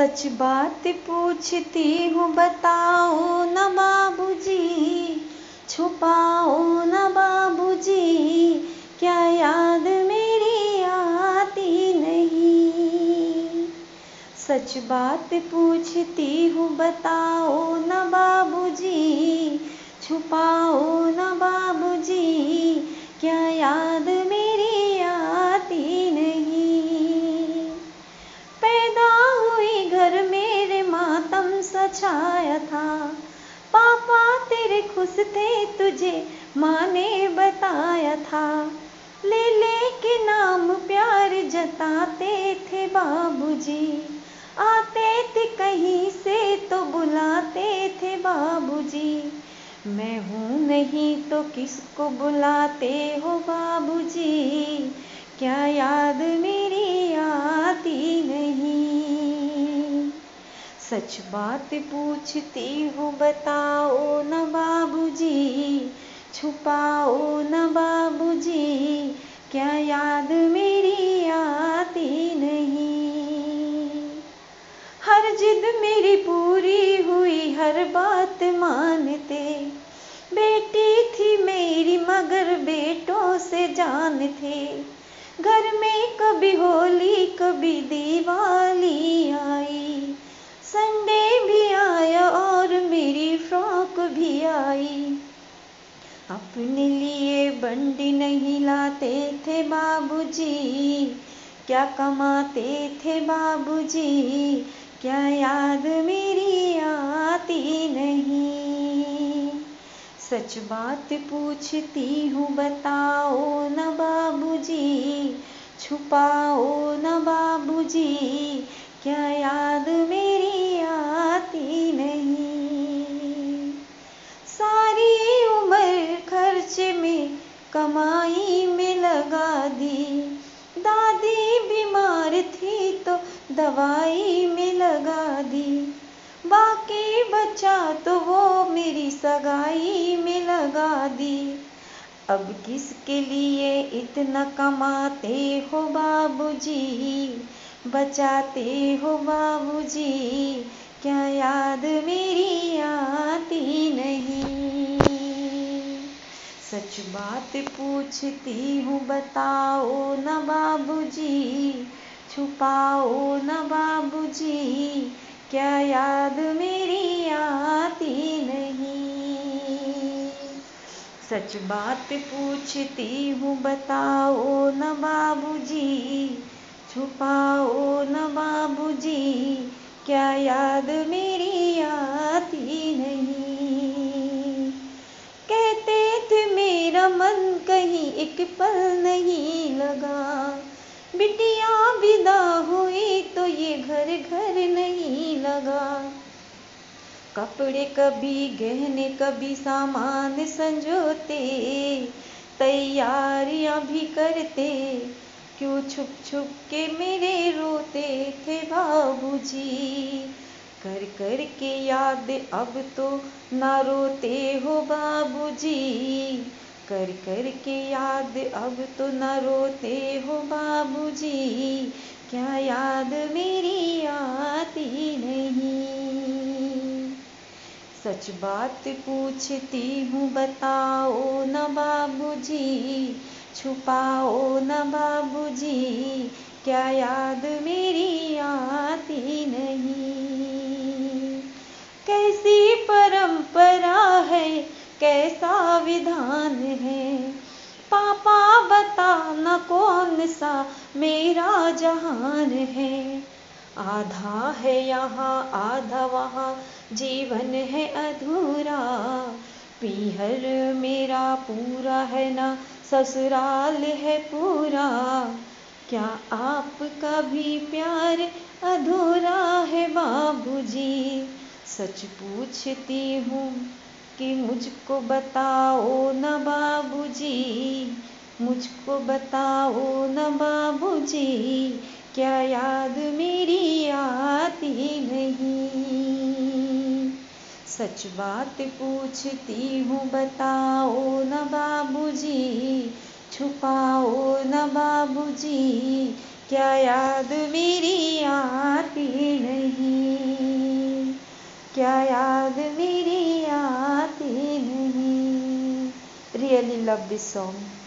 सच बात पूछती हूँ बताओ न बाबूजी, छुपाओ न बाबूजी, क्या याद मेरी आती नहीं। सच बात पूछती हूँ बताओ न बाबूजी, छुपाओ न बाबूजी, क्या याद मेरी आती नहीं। पैदा हुई घर मेरे मातम सा छाया था, पापा तेरे खुश थे तुझे माँ ने बताया था। ले ले के नाम प्यार जताते थे बाबूजी, आते थे कहीं से तो बुलाते थे बाबूजी। मैं हूँ नहीं तो किसको बुलाते हो बाबूजी, क्या याद मेरी आती नहीं। सच बात पूछती हूँ बताओ न बाबूजी, छुपाओ न बाबूजी, क्या याद मेरी आती नहीं। हर जिद मेरी पूरी हुई, हर बात मानते, बेटी थी मेरी मगर बेटों से जान थे। घर में कभी होली कभी दिवाली आई, संडे भी आया और मेरी फ्रॉक भी आई। अपने लिए बंडी नहीं लाते थे बाबूजी, क्या कमाते थे बाबूजी, क्या याद मेरी आती नहीं। सच बात पूछती हूँ बताओ न बाबूजी, छुपाओ न बाबूजी, क्या याद मेरी आती नहीं। सारी उम्र खर्चे में कमाई में लगा दी, दादी बीमार थी तो दवाई में लगा दी। बाकी बचा तो वो मेरी सगाई में लगा दी। अब किसके लिए इतना कमाते हो बाबूजी, बचाते हो बाबूजी, क्या याद मेरी आती नहीं। सच बात पूछती हूँ बताओ न बाबूजी, छुपाओ न बाबूजी, क्या याद मेरी आती नहीं। सच बात पूछती हूँ बताओ न बाबूजी, छुपाओ न बाबूजी, क्या याद मेरी आती नहीं। कहते थे मेरा मन कहीं एक पल नहीं लगा, बिटिया विदा हुई तो ये घर घर नहीं लगा। कपड़े कभी गहने कभी सामान संजोते, तैयारियां भी करते, क्यों छुप छुप के मेरे रोते थे बाबूजी। कर कर के याद अब तो ना रोते हो बाबूजी, कर कर के याद अब तो ना रोते हो बाबूजी, क्या याद मेरी आती नहीं। सच बात पूछती हूँ बताओ न बाबूजी, छुपाओ न बाबूजी, क्या याद मेरी आती नहीं। कैसी परंपरा है, कैसा विधान है, पापा बता न कौन सा मेरा जहान है। आधा है यहाँ आधा वहाँ, जीवन है अधूरा, पीहर मेरा पूरा है ना ससुराल है पूरा। क्या आपका भी प्यार अधूरा है बाबूजी। सच पूछती हूँ कि मुझको बताओ न बाबूजी, मुझको बताओ न बाबूजी, क्या याद मेरी आती नहीं। सच बात पूछती हूँ बताओ न बाबूजी, छुपाओ न बाबूजी, क्या याद मेरी आती नहीं। क्या याद मेरी आती नहीं। Really love this song.